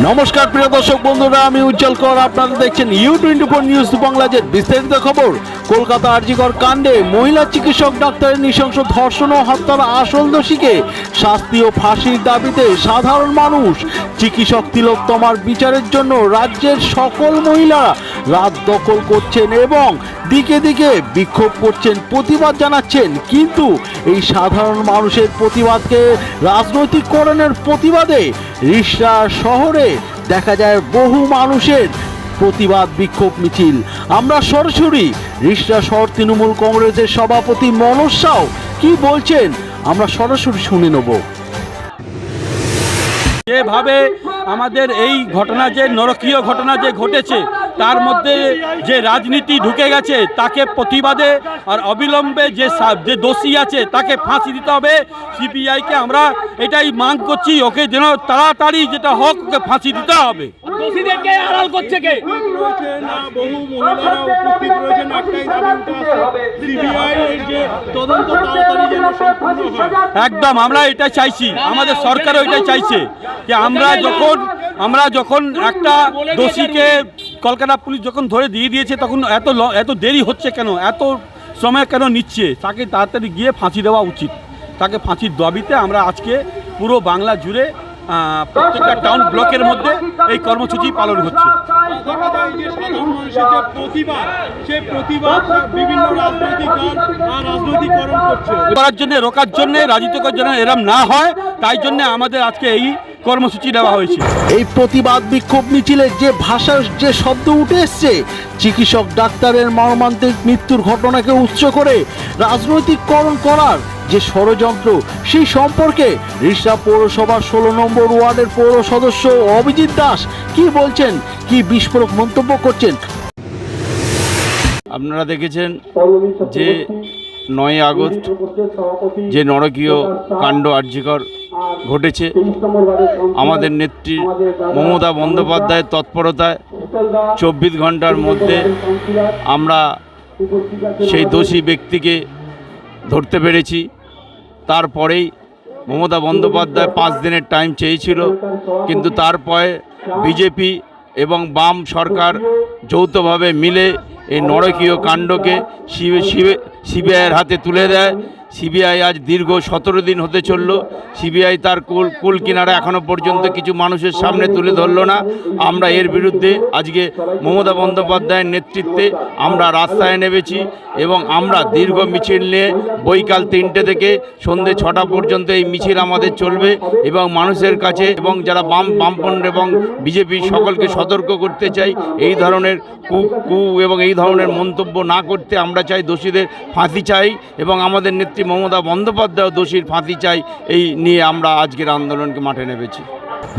নমস্কার প্রিয় দর্শক বন্ধুরা, আমি উজ্জ্বল কর। আপনারা দেখছেন U24 নিউজ বাংলাদেশের বিস্তারিত খবর। কলকাতা আরজিকর কাণ্ডে মহিলা চিকিৎসক ডাক্তারের নৃশংস ধর্ষণ ও হত্যার আসল দোষীকে শাস্তি ও ফাঁসির দাবিতে সাধারণ মানুষ চিকিৎসক তিলোত্তমার বিচারের জন্য রাজ্যের সকল মহিলা রাত দখল করছেন এবং দিকে দিকে বিক্ষোভ করছেন, প্রতিবাদ জানাচ্ছেন। কিন্তু এই সাধারণ মানুষের প্রতিবাদকে রাজনৈতিককরণের প্রতিবাদে রিষড়া শহরে দেখা যায় বহু মানুষের প্রতিবাদ বিক্ষোভ মিছিল। আমরা সরাসরি রিষড়া শহর তৃণমূল কংগ্রেসের সভাপতি মনোজ সাউ কি বলছেন আমরা সরাসরি শুনে নেব। যেভাবে আমাদের এই ঘটনা, যে নরকীয় ঘটনা যে ঘটেছে, তার মধ্যে যে রাজনীতি ঢুকে গেছে, তাকে প্রতিবাদে আর অবিলম্বে যে দোষী আছে তাকে ফাঁসি দিতে হবে। সিবিআইকে আমরা এটাই মাং করছি, ওকে যেন তাড়াতাড়ি যেটা হোক ওকে ফাঁসি দিতে হবে। দোষীদেরকে আড়াল করছে কে? বহু মহিলারা উপস্থিত রয়েছেন, একটাই দাবি সিবিআই এর যে তদন্ত তাড়াতাড়ি যেন সম্পূর্ণ হয়। একদম আমরা এটাই চাইছি, আমাদের সরকারও এটাই চাইছে যে আমরা যখন একটা দোষীকে কলকাতা পুলিশ যখন ধরে দিয়ে দিয়েছে, তখন এত দেরি হচ্ছে কেন, এত সময় কেন নিচ্ছে? তাকে তাড়াতাড়ি গিয়ে ফাঁসি দেওয়া উচিত। তাকে ফাঁসির দাবিতে আমরা আজকে পুরো বাংলা জুড়ে প্রত্যেকটা টাউন ব্লকের মধ্যে এই কর্মসূচি পালন হচ্ছে। দেখা যায় যে সাধারণ মানুষের যে প্রতিবাদ, সেই প্রতিবাদ বিভিন্ন রাজনৈতিক দল রাজনৈতিকরণ করছে। করার জন্য, রোকার জন্য, রাজনীতি করার জন্য এরম না হয়, তাই জন্য আমাদের আজকে এই কর্মসূচি দেওয়া হয়েছে। এই প্রতিবাদ বিক্ষোভ মিছিলে যে ভাষার যে শব্দ উঠে এসছে, চিকিৎসক ডাক্তারের মর্মান্তিক মৃত্যুর ঘটনাকে উৎস করে রাজনৈতিককরণ করার যে ষড়যন্ত্র, সেই সম্পর্কে রিষড়া পৌরসভার 16 নম্বর ওয়ার্ডের পৌর সদস্য অভিজিৎ দাস কি বলছেন, কি বিস্ফোরক মন্তব্য করছেন। আপনারা দেখেছেন যে 9 আগস্ট যে নরকীয় কাণ্ড আরজিকর ঘটেছে, আমাদের নেত্রী মমতা বন্দ্যোপাধ্যায়ের তৎপরতায় 24 ঘন্টার মধ্যে আমরা সেই দোষী ব্যক্তিকে ধরতে পেরেছি। তারপরেই মমতা বন্দ্যোপাধ্যায় 5 দিনের টাইম চেয়েছিল, কিন্তু তারপরে বিজেপি এবং বাম সরকার যৌথভাবে মিলে এই নরকীয় কাণ্ডকে সিবিআইয়ের হাতে তুলে দেয়। সিবিআই আজ দীর্ঘ 17 দিন হতে চলল, সিবিআই তার কুল কিনারা এখনও পর্যন্ত কিছু মানুষের সামনে তুলে ধরলো না। আমরা এর বিরুদ্ধে আজকে মমতা বন্দ্যোপাধ্যায়ের নেতৃত্বে আমরা রাস্তায় নেমেছি এবং আমরা দীর্ঘ মিছিল নিয়ে বৈকাল 3টে থেকে সন্ধ্যে 6টা পর্যন্ত এই মিছিল আমাদের চলবে এবং মানুষের কাছে এবং যারা বামপন্থী এবং বিজেপি সকলকে সতর্ক করতে চাই, এই ধরনের এবং এই ধরনের মন্তব্য না করতে। আমরা চাই দোষীদের ফাঁসি চাই এবং আমাদের নেত্রী মমতা বন্দ্যোপাধ্যায় দোষীর ফাঁসি চাই। এই নিয়ে আমরা আজকের আন্দোলনকে মাঠে নেমেছি।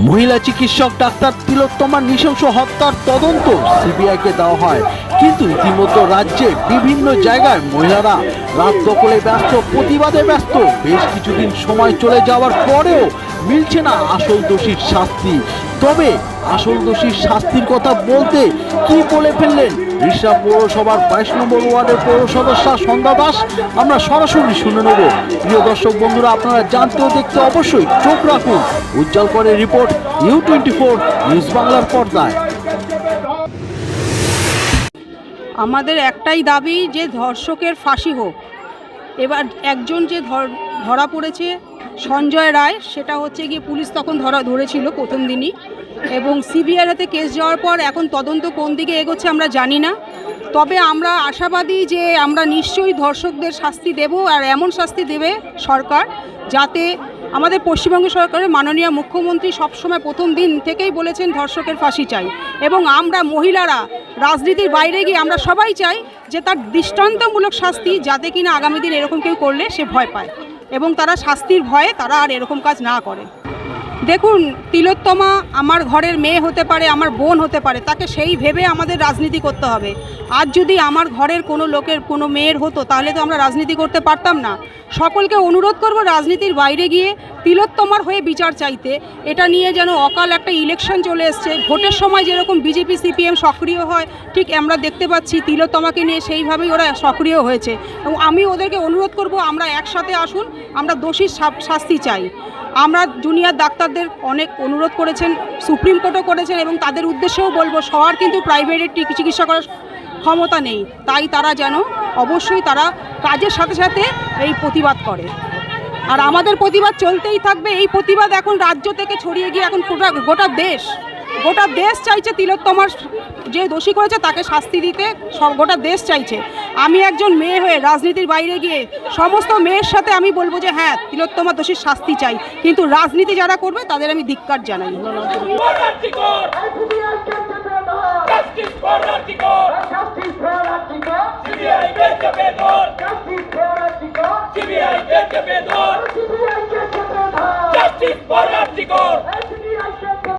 মহিলা চিকিৎসক ডাক্তার তিলোত্তমার নৃশংস হত্যার তদন্ত সিবিআইকে দেওয়া হয়, কিন্তু ইতিমধ্যে রাজ্যে বিভিন্ন জায়গায় মহিলারা রাত দখলে ব্যস্ত, প্রতিবাদে ব্যস্ত। বেশ কিছুদিন সময় চলে যাওয়ার পরেও মিলছে না আসল দোষীর শাস্তি। তবে আসল দোষীর শাস্তির কথা বলতে কি বলে ফেললেন রিষড়া পৌরসভার 22 নম্বর ওয়ার্ডের পৌর সদস্য সন্ধ্যা দাস, আমরা সরাসরি শুনে নেব। প্রিয় দর্শক বন্ধুরা, আপনারা জানতে ও দেখতে অবশ্যই চোখ রাখুন উজ্জ্বল করের রিপোর্ট U24 নিউজ বাংলার পর্দায়। আমাদের একটাই দাবি যে ধর্ষকের ফাঁসি হোক। এবার একজন যে ধরা পড়েছে সঞ্জয় রায়, সেটা হচ্ছে গিয়ে পুলিশ তখন ধরেছিল প্রথম দিনই, এবং সিবিআইয়ের হাতে কেস যাওয়ার পর এখন তদন্ত কোন দিকে এগোচ্ছে আমরা জানি না। তবে আমরা আশাবাদী যে আমরা নিশ্চয়ই ধর্ষকদের শাস্তি দেব, আর এমন শাস্তি দেবে সরকার যাতে আমাদের পশ্চিমবঙ্গ সরকারের মাননীয় মুখ্যমন্ত্রী সবসময় প্রথম দিন থেকেই বলেছেন ধর্ষকের ফাঁসি চাই, এবং আমরা মহিলারা রাজনীতির বাইরে গিয়ে আমরা সবাই চাই যে তার দৃষ্টান্তমূলক শাস্তি, যাতে কিনা আগামী দিন এরকম কেউ করলে সে ভয় পায় এবং তারা শাস্তির ভয়ে তারা আর এরকম কাজ না করে। দেখুন, তিলোত্তমা আমার ঘরের মেয়ে হতে পারে, আমার বোন হতে পারে, তাকে সেই ভেবে আমাদের রাজনীতি করতে হবে। আজ যদি আমার ঘরের কোনো লোকের কোনো মেয়ের হতো, তাহলে তো আমরা রাজনীতি করতে পারতাম না। সকলকে অনুরোধ করব রাজনীতির বাইরে গিয়ে তিলোত্তমার হয়ে বিচার চাইতে। এটা নিয়ে যেন অকাল একটা ইলেকশন চলে এসছে, ভোটের সময় যেরকম বিজেপি সিপিএম সক্রিয় হয়, ঠিক আমরা দেখতে পাচ্ছি তিলোত্তমাকে নিয়ে সেইভাবেই ওরা সক্রিয় হয়েছে। এবং আমি ওদেরকে অনুরোধ করব আমরা একসাথে আসুন, আমরা দোষীর শাস্তি চাই। আমরা জুনিয়র ডাক্তারদের ডাক্তারদের অনেক অনুরোধ করেছেন, সুপ্রিম কোর্টও করেছেন, এবং তাদের উদ্দেশ্যেও বলবো সবার কিন্তু প্রাইভেটে চিকিৎসা করার ক্ষমতা নেই, তাই তারা যেন অবশ্যই তারা কাজের সাথে সাথে এই প্রতিবাদ করে। আর আমাদের প্রতিবাদ চলতেই থাকবে। এই প্রতিবাদ এখন রাজ্য থেকে ছড়িয়ে গিয়ে এখন গোটা দেশ চাইছে তিলোত্তমার যে দোষী করেছে তাকে শাস্তি দিতে, সব গোটা দেশ চাইছে। আমি একজন মেয়ে হয়ে রাজনীতির বাইরে গিয়ে সমস্ত মেয়ের সাথে আমি বলবো যে হ্যাঁ, তিলোত্তমার দোষীর শাস্তি চাই, কিন্তু রাজনীতি যারা করবে তাদের আমি ধিক্কার জানাই। CBI